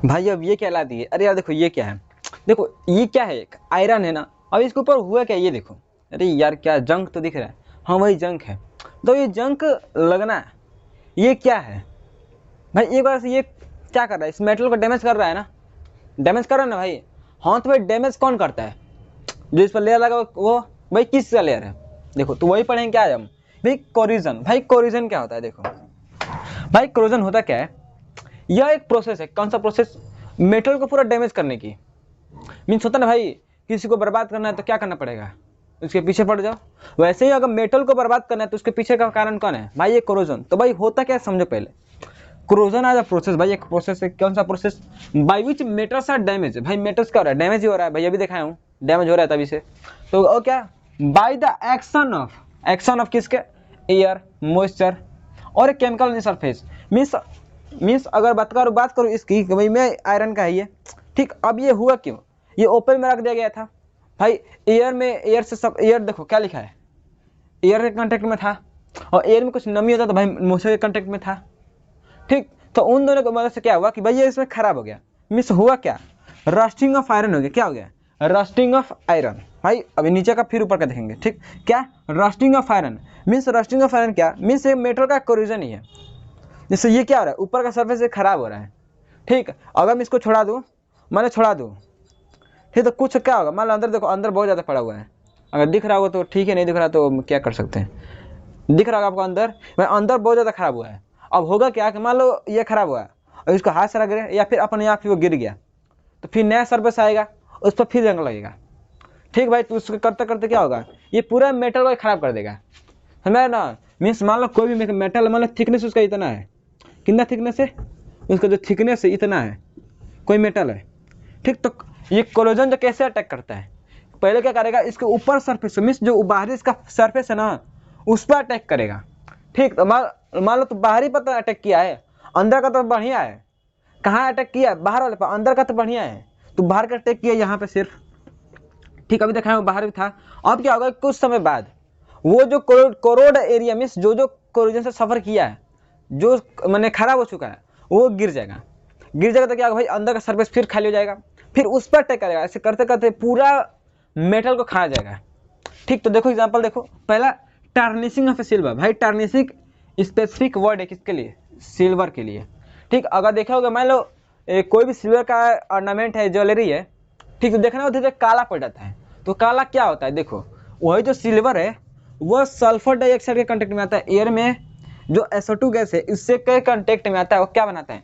भाई अब ये क्या ला दिए, अरे यार देखो ये क्या है, देखो ये क्या है, एक आयरन है ना, अब इसके ऊपर हुआ क्या, ये देखो, अरे यार क्या जंक तो दिख रहा है, हाँ वही जंक है, तो ये जंक लगना है, ये क्या है भाई, एक बार से ये क्या कर रहा है, इस मेटल को डैमेज कर रहा है ना, डैमेज कर रहा है ना भाई। हाथ में डैमेज कौन करता है, जो इस पर लेयर लगा वो भाई किसका लेयर है, देखो तो वही पढ़ेंगे क्या आज हम, भाई कोरिजन। भाई कोरिजन क्या होता है, देखो भाई कोरिजन होता क्या है, यह एक प्रोसेस है, कौन सा प्रोसेस, मेटल को पूरा डैमेज करने की, मीन्स होता ना भाई, किसी को बर्बाद करना है तो क्या करना पड़ेगा, उसके पीछे पड़ जाओ। वैसे ही अगर मेटल को बर्बाद करना है तो उसके पीछे का कारण कौन है भाई, ये कोरोजन। तो भाई होता क्या है समझो पहले, कोरोजन एज अ प्रोसेस, भाई एक प्रोसेस है, कौन सा process, by which metals are damage, भाई मेटल्स क्या हो रहा है, डैमेज ही हो रहा है भाई, अभी दिखाया हूँ डैमेज हो रहा है तभी से। तो और क्या, बाय द एक्शन ऑफ किसके, एयर, मॉइस्चर और एक केमिकल इन सरफेस, मीन्स अगर बात करूँ इसकी कि भाई मैं आयरन का है ये, ठीक। अब ये हुआ क्यों, ये ओपन में रख दिया गया था भाई, एयर से सब, एयर देखो क्या लिखा है, एयर के कांटेक्ट में था, और एयर में कुछ नमी होता तो भाई मॉइस्चर के कांटेक्ट में था, ठीक। तो उन दोनों की वजह से क्या हुआ कि भाई ये इसमें खराब हो गया, मीन्स हुआ क्या, रस्टिंग ऑफ आयरन हो गया, क्या हो गया, रस्टिंग ऑफ आयरन। भाई अभी नीचे का फिर ऊपर का देखेंगे, ठीक। क्या, rusting of iron, means rusting of iron क्या, मीन्स ये मेटल का कोरिजन ही है, जिससे ये क्या हो रहा है, ऊपर का सर्फेस ये खराब हो रहा है, ठीक। अगर मैं इसको छोड़ा दूँ, मैंने छोड़ा दूँ, ठीक, तो कुछ क्या होगा, मान लो अंदर देखो, अंदर बहुत ज़्यादा पड़ा हुआ है, अगर दिख रहा होगा तो ठीक है, नहीं दिख रहा तो क्या कर सकते हैं, दिख रहा होगा आपको अंदर, भाई अंदर बहुत ज़्यादा खराब हुआ है। अब होगा क्या कि मान लो ये खराब हुआ है और इसको हाथ से लग रहा है या फिर अपने आप ही वो गिर गया, तो फिर नया सर्फेस आएगा, उस पर फिर जंग लगेगा, ठीक भाई। तो उसको करते करते क्या होगा, ये पूरा मेटल को खराब कर देगा, समझ ना। मीन्स मान लो कोई भी मेटल, मान लो थिकनेस उसका इतना है, कितना थिकनेस है उसका, जो थिकनेस है इतना है, कोई मेटल है, ठीक। तो ये कोरोजन जो कैसे अटैक करता है, पहले क्या करेगा, इसके ऊपर सरफेस, मीन्स जो बाहरी इसका सरफेस है ना, उस पर अटैक करेगा, ठीक। तो मान लो तो बाहरी पर तो अटैक किया है, अंदर का तो बढ़िया है, कहाँ अटैक किया है, बाहर वाले पर, अंदर का तो बढ़िया है, तो बाहर का अटैक किया यहाँ पे सिर्फ, ठीक। अभी देखा बाहर भी था। अब क्या होगा, कुछ समय बाद वो जो कोरोड एरिया, मीन्स जो जो कोरोजन से सफर किया है, जो मैंने खराब हो चुका है, वो गिर जाएगा, गिर जाएगा तो क्या होगा भाई, अंदर का सरफेस फिर खाली हो जाएगा, फिर उस पर अटैक करेगा, ऐसे करते करते पूरा मेटल को खा जाएगा, ठीक। तो देखो एग्जांपल देखो, पहला टार्निशिंग ऑफ सिल्वर, भाई टार्निशिंग स्पेसिफिक वर्ड है किसके लिए, सिल्वर के लिए, ठीक। अगर देखा होगा, मान लो कोई भी सिल्वर का ऑर्नामेंट है, ज्वेलरी है, ठीक। तो देखना उधर काला पड़ जाता है, तो काला क्या होता है, देखो वही जो सिल्वर है वह सल्फर डाइऑक्साइड के कांटेक्ट में आता है, एयर में जो SO2 गैस है इससे के कांटेक्ट में आता है, वो क्या बनाता है,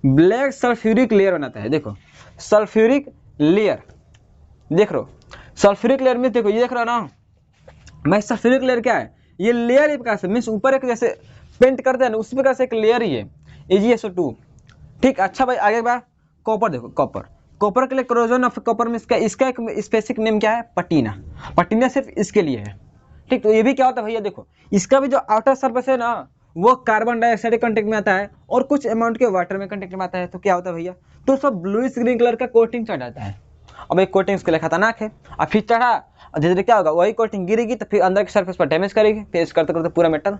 ब्लैक सल्फ्यूरिक लेयर बनाता है। देखो सल्फ्यूरिक लेयर, देख रहे हो सल्फ्यूरिक लेयर में, देखो ये देख रहे हो ना मैं, सल्फ्यूरिक लेयर क्या है, ये लेयर एक प्रकार से, मीन्स ऊपर एक जैसे पेंट करते हैं ना, उसी प्रकार से एक लेयर ही है AgSO2, ठीक। अच्छा भाई आगे बात, कॉपर देखो, कॉपर के लिए कोरोजन ऑफ कॉपर में इसका एक स्पेसिफिक नेम क्या है, पटीना, पटीना सिर्फ इसके लिए है, ठीक। तो ये भी क्या होता है भैया, देखो इसका भी जो आउटर सरफेस है ना, वो कार्बन डाइऑक्साइड के कांटेक्ट में आता है और कुछ अमाउंट के वाटर में कांटेक्ट में आता है, तो क्या होता है भैया, तो सब ब्लूइश ग्रीन कलर का कोटिंग चढ़ जाता है। अब एक कोटिंग इसके लिए खतरनाक है, और फिर चढ़ा, और धीरे धीरे क्या होगा, वही कोटिंग गिरेगी तो फिर अंदर के सरफेस पर डैमेज करेगी, फिर इस करते करते पूरा मेटल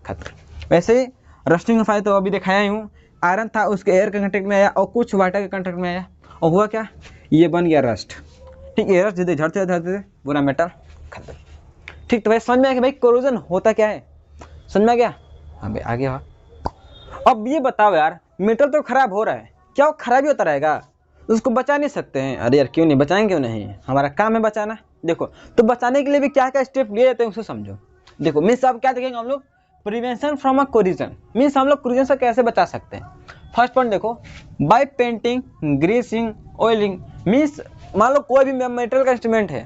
खत्म। वैसे ही रस्टिंग ऑफ आयरन तो अभी दिखाया ही हूँ, आयरन था उसके एयर के कांटेक्ट में आया और कुछ वाटर के कांटेक्ट में आया, और हुआ क्या, ये बन गया रस्ट, ठीक। ये रस्ट धीरे झड़ते झड़ते पूरा मेटल खत्म, ठीक। तो भाई समझ में आया कि भाई कोरोजन होता क्या है, समझ में आ गया, हाँ भाई आगे हाँ। अब ये बताओ यार, मेटल तो खराब हो रहा है, क्या वो खराब ही होता रहेगा, उसको बचा नहीं सकते हैं, अरे यार क्यों नहीं बचाएंगे, क्यों नहीं, हमारा काम है बचाना। देखो तो बचाने के लिए भी क्या क्या स्टेप लिए जाते हैं उसको समझो। देखो मीन्स अब क्या देखेंगे हम लोग, prevention from a corrosion, means हम लोग कोरिजन से कैसे बचा सकते हैं। फर्स्ट पॉइंट देखो, by painting, greasing, oiling, means मान लो कोई भी मेटल का इंस्ट्रूमेंट है,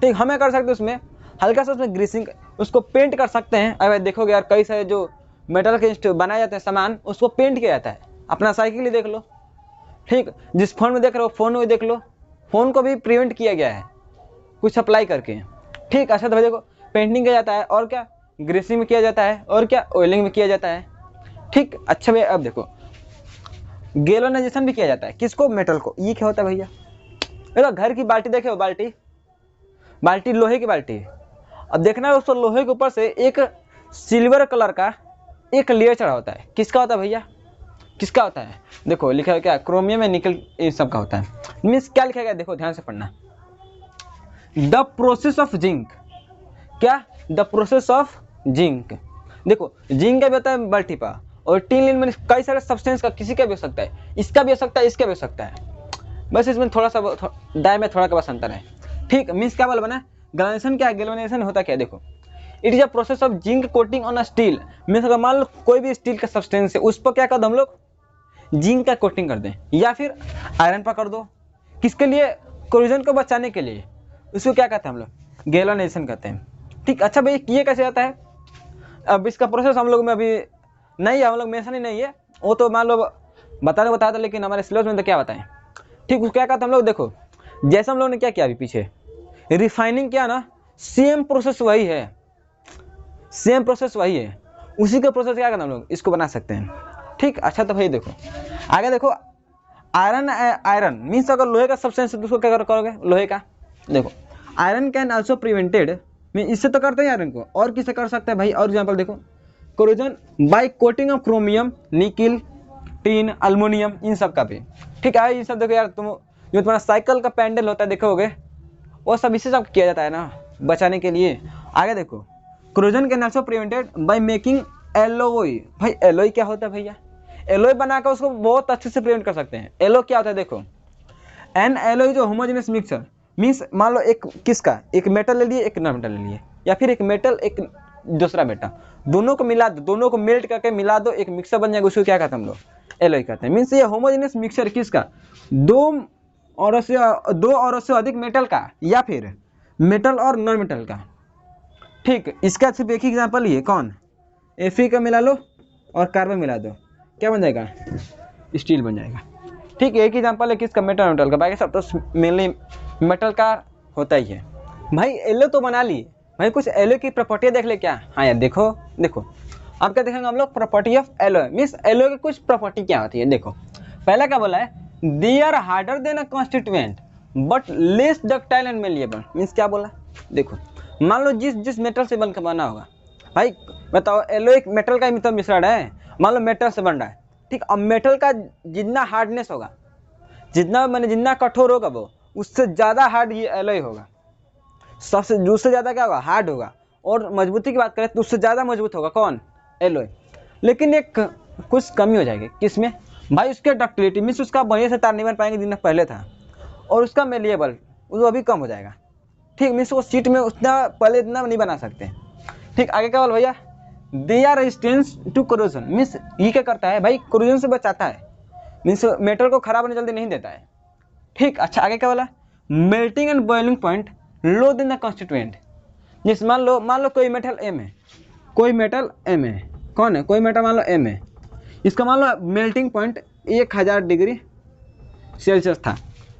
ठीक, हमें कर सकते हैं उसमें हल्का सा उसमें ग्रीसिंग, उसको पेंट कर सकते हैं। अगर देखोगे यार कई सारे जो मेटल के बनाए जाते हैं सामान, उसको पेंट किया जाता है, अपना साइकिल ही देख लो, ठीक। जिस फोन में देख रहे हो फोन में देख लो, फोन को भी प्रिवेंट किया गया है कुछ अप्लाई करके, ठीक। अच्छा तो भाई देखो पेंटिंग किया जाता है, और क्या ग्रीसिंग में किया जाता है, और क्या ऑयलिंग में किया जाता है, ठीक। अच्छा भैया अब देखो गैल्वेनाइजेशन भी किया जाता है, किसको, मेटल को। ये क्या होता है भैया, देखो घर की बाल्टी देखे हो, बाल्टी लोहे की बाल्टी है, अब देखना है उसको लोहे के ऊपर से एक सिल्वर कलर का एक लेयर चढ़ा होता है, किसका होता है भैया, किसका होता है, देखो लिखा है क्या, क्रोमियम या निकल, ये सब का होता है। मीन्स क्या लिखा गया, देखो ध्यान से पढ़ना, द प्रोसेस ऑफ जिंक, क्या, द प्रोसेस ऑफ जिंक। देखो जिंक का भी होता है मल्टीपा, और टिन में कई सारे सब्सटेंस का, किसी का भी हो सकता है, इसका भी हो सकता है, इसका भी हो सकता है, बस इसमें थोड़ा सा डाई में थोड़ा का बस अंतर है। ठीक, मीन्स क्या बोल बना, गैल्वेनाइजेशन क्या है, गैल्वेनाइजेशन होता क्या है, देखो it is a process of zinc coating on a steel. Means अगर मान लो कोई भी स्टील का सब्सटेंस है, उस पर क्या कर दो हम लोग, जिंक का कोटिंग कर दें, या फिर आयरन पर कर दो, किसके लिए, कोरोजन को बचाने के लिए, उसको क्या कहते हैं हम लोग, गैल्वेनाइजेशन कहते हैं। ठीक, अच्छा भाई ये कैसे आता है, अब इसका प्रोसेस हम लोग में अभी नहीं है, हम लोग मेंशन ही नहीं है, वो तो मान लो बताया था, लेकिन हमारे सिलेबस में तो क्या बताएं। ठीक, उसको क्या कहते हैं हम लोग, देखो जैसे हम लोग ने क्या किया अभी पीछे, रिफाइनिंग किया ना, सेम प्रोसेस वही है, सेम प्रोसेस वही है, उसी का प्रोसेस क्या करना हम लोग इसको बना सकते हैं। ठीक, अच्छा तो भाई देखो आगे देखो, आयरन, आयरन मीन्स अगर लोहे का सब्सटेंस है तो उसको क्या करोगे, लोहे का, देखो iron can also prevented, mean इससे तो करते हैं आयरन को, और किससे कर सकते हैं भाई, और एग्जाम्पल देखो, corrosion by coating of chromium, nickel, tin, aluminium, इन सब का भी। ठीक है, इन सब देखो यार, तुम जो तुम्हारा साइकिल का पैंडल होता है देखोगे, वो सब इससे सब किया जाता है ना, बचाने के लिए। आगे देखो, corrosion can also prevented by making alloy. भाई एलोय क्या होता है भैया, एलोय बनाकर उसको बहुत अच्छे से प्रिवेंट कर सकते हैं। एलो क्या होता है, देखो एन एलोय जो होमोजेनियस मिक्सचर, मीन्स मान लो एक किसका, एक मेटल ले लिए, एक नॉन मेटल ले लिए, या फिर एक मेटल एक दूसरा मेटल, दोनों को मिला दो, दोनों को मेल्ट करके मिला दो, एक मिक्सर बन जाएगा, उसको क्या कहते हैं हम लोग, एलोय कहते हैं। मीन्स ये होमोजेनियस मिक्सचर किसका, दो और से अधिक मेटल का, या फिर मेटल और नॉन मेटल का। ठीक, इसका सिर्फ एक ही एग्जाम्पल ही है, कौन, Fe का मिला लो और कार्बन मिला दो, क्या बन जाएगा, स्टील बन जाएगा। ठीक, एक ही एग्जाम्पल है किसका, मेटल का, बाकी सब तो मेनली मेटल का होता ही है। भाई एलो तो बना लिए, भाई कुछ एलो की प्रॉपर्टी देख ले क्या, हाँ यार देखो देखो, अब क्या देखेंगे हम लोग, property of alloy, means alloy की कुछ प्रॉपर्टी क्या होती है। देखो पहला क्या बोला है, they are harder than a constituent but less ductile and malleable. Means क्या बोला, देखो मान लो जिस मेटल से बनकर बना होगा, भाई बताओ एलो एक मेटल का ही मतलब मिश्रण है, मान लो मेटल से बन रहा है। ठीक, अब मेटल का जितना हार्डनेस होगा, जितना कठोर होगा वो, उससे ज़्यादा हार्ड ये एलोय होगा, सबसे उससे ज़्यादा क्या होगा, हार्ड होगा। और मजबूती की बात करें तो उससे ज़्यादा मजबूत होगा कौन, एलोय। लेकिन एक कुछ कमी हो जाएगी किसमें भाई, उसके डक्टिलिटी, मीन्स उसका बढ़िया से तार नहीं बन पाएंगे जितना पहले था, और उसका मेलिएबल वो अभी कम हो जाएगा। ठीक, मीन्स वो सीट में उतना पहले इतना नहीं बना सकते। ठीक, आगे क्या बोल भैया, they are resistance to corrosion, means ये क्या करता है भाई, कोरोजन से बचाता है, मीन्स मेटल को खराब होने जल्दी नहीं देता है। ठीक, अच्छा आगे क्या बोला, melting and boiling point low than the constituent. जिस मान लो कोई मेटल एम है, कोई मेटल एम है, कौन है, कोई मेटल मान लो एम है, इसका मान low melting point 1000 degree Celsius था।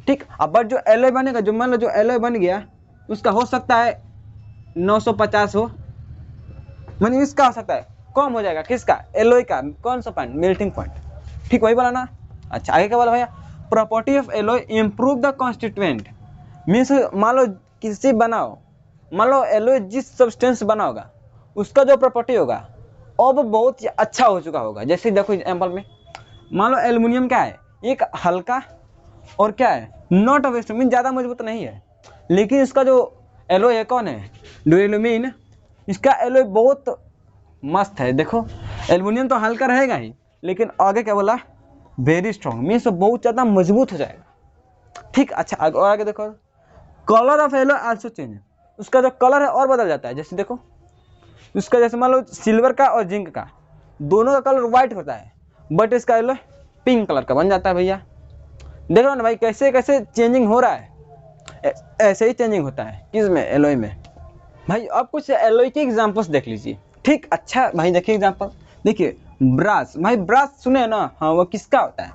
ठीक, अब बट जो एलोय बनेगा, जो मान लो जो एलोय बन गया उसका हो सकता है 950 हो, मतलब इसका हो सकता है कम हो जाएगा, किसका, एलोय का, कौन सा पॉइंट, मेल्टिंग पॉइंट। ठीक, वही बोला ना। अच्छा आगे क्या बोला भैया, property of alloy improve the constituent. Means मान लो किसी बनाओ, मान लो एलोय जिस सब्सटेंस बना होगा उसका जो प्रॉपर्टी होगा अब बहुत अच्छा हो चुका होगा। जैसे देखो एग्जाम्पल में मान लो एल्युमिनियम क्या है, एक हल्का और क्या है, नॉट अ मीन ज़्यादा मजबूत नहीं है, लेकिन इसका जो एलोय है कौन है, ड्यूरेलुमीन, इसका एलोय बहुत मस्त है। देखो एल्युमिनियम तो हल्का रहेगा ही, लेकिन आगे क्या बोला, वेरी स्ट्रॉन्ग, मीन्स बहुत ज़्यादा मजबूत हो जाएगा। ठीक, अच्छा आगे देखो, colour of alloy also change, उसका जो कलर है और बदल जाता है। जैसे देखो उसका, जैसे मान लो सिल्वर का और जिंक का दोनों का कलर वाइट होता है, बट इसका एलोय पिंक कलर का बन जाता है। भैया देख लो ना भाई कैसे कैसे चेंजिंग हो रहा है, ऐसे ही चेंजिंग होता है किसमें, एलोय में। भाई अब कुछ एलोय के एग्जांपल्स देख लीजिए। ठीक, अच्छा भाई देखिए एग्जांपल, देखिए ब्रास, भाई ब्रास सुने ना, हाँ वो किसका होता है,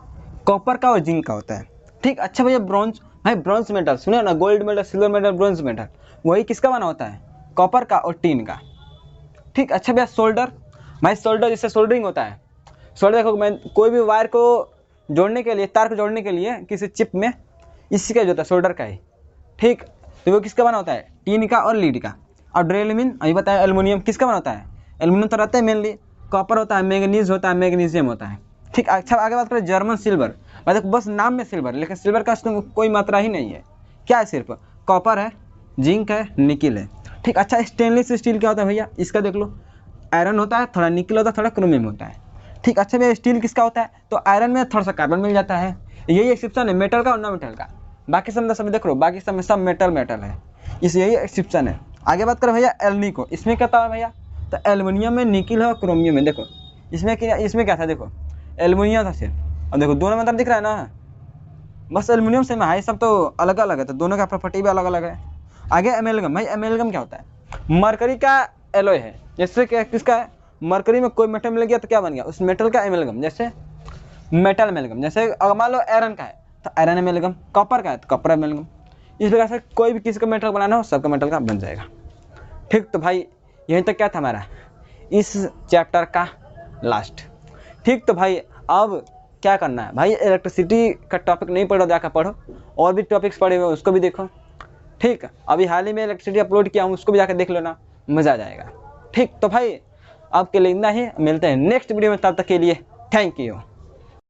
कॉपर का और जिंक का होता है। ठीक, अच्छा भैया ब्रॉन्ज, भाई ब्रॉन्ज मेटल सुने ना, gold metal, silver metal, bronze metal, वही किसका बना होता है, कॉपर का और टीन का। ठीक, अच्छा भैया सोल्डर, भाई सोल्डर जैसे सोल्डरिंग होता है, सोल्डर देखो मैं कोई भी वायर को जोड़ने के लिए, तार को जोड़ने के लिए किसी चिप में, इसी का जो होता है सोल्डर का ही। ठीक, तो वो किसका बना होता है, टीन का और लीड का। और ड्यूरेलुमीन अभी बताया, एल्युमिनियम किसका बना होता है, एल्युमिनियम तो रहता है मेनली, कॉपर होता है, मैंगनीज होता है, मैग्नीशियम होता है। ठीक। अच्छा आगे बात करें जर्मन सिल्वर, भाई देखो बस नाम में सिल्वर, लेकिन सिल्वर का इसमें कोई मात्रा ही नहीं है। क्या है, सिर्फ कॉपर है, जिंक है, निकिल है। ठीक। अच्छा स्टेनलेस स्टील क्या होता है भैया, इसका देख लो, आयरन होता है, थोड़ा निकिल होता है, थोड़ा क्रोमियम होता है। ठीक। अच्छा भैया स्टील किसका होता है, तो आयरन में थोड़ा सा कार्बन मिल जाता है, यही एक्सेप्शन है मेटल का और नॉन मेटल का। बाकी सब देख लो, बाकी सब में सब मेटल है, इस यही एक्सेप्शन है। आगे बात करें भैया एल्निको, इसमें क्या था भैया, तो एल्युमिनियम में निकिल है और क्रोमियम में। देखो इसमें क्या था, देखो एल्युमिनियम था सिर्फ, और देखो दोनों में अंतर दिख रहा है ना, बस एल्युमिनियम सेम है, सब तो अलग अलग है, तो दोनों का प्रॉपर्टी भी अलग अलग है। आगे एमेलगम, भाई एमेलगम क्या होता है, मरकरी का एलॉय है, जैसे कि किसका है, मरकरी में कोई मेटल मिल गया तो क्या बन गया, उस मेटल का एमेलगम, जैसे मेटल एमेलगम। जैसे अगर मान लो आयरन का है तो आयरन एमेलगम, कॉपर का है तो कॉपर एमेलगम। इस प्रकार से कोई भी किसी का मेटल बनाना हो सबका मेटल का बन जाएगा। ठीक। तो भाई यहीं तक क्या था हमारा इस चैप्टर का लास्ट। ठीक। तो भाई अब क्या करना है भाई, इलेक्ट्रिसिटी का टॉपिक नहीं पढ़ो, जाकर पढ़ो, और भी टॉपिक्स पढ़े हुए उसको भी देखो। ठीक। अभी हाल ही में इलेक्ट्रिसिटी अपलोड किया हूँ, उसको भी जाकर देख लेना, मज़ा आ जाएगा। ठीक। तो भाई आपके लिए इतना ही, मिलते हैं नेक्स्ट वीडियो में, तब तक के लिए थैंक यू।